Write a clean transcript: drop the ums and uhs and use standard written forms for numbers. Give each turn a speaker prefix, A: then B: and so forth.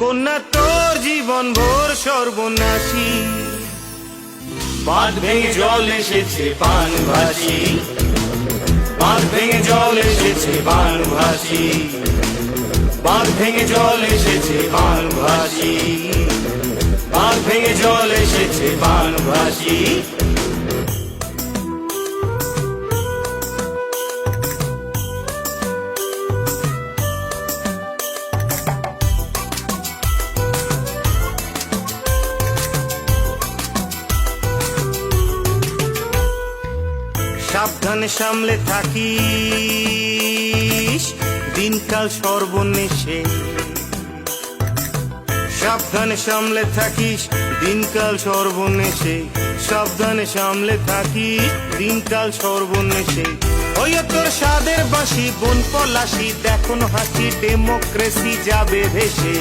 A: কন্যা তোর জীবন ভোর সর্বনাশী,
B: বাঁধ ভেঙে জল এসেছে বান ভাসি, বাঁধ ভেঙে জল এসেছে বান ভাসি, বাঁধ ভেঙে জল এসেছে বান ভাসি, বাঁধ ভেঙে জল এসেছে বান ভাসি।
A: সাবধানে সামলে থাকিস দিনকাল সর্বনেশে, সাবধানে সামলে থাকিস দিনকাল সর্বনেশে, সাবধানে সামলে থাকিস দিনকাল সর্বনেশে। ওই তোর সাদের বাঁশি বন পলাশি, দেখুন হাসি ডেমোক্রেসি যাবে ভেসে।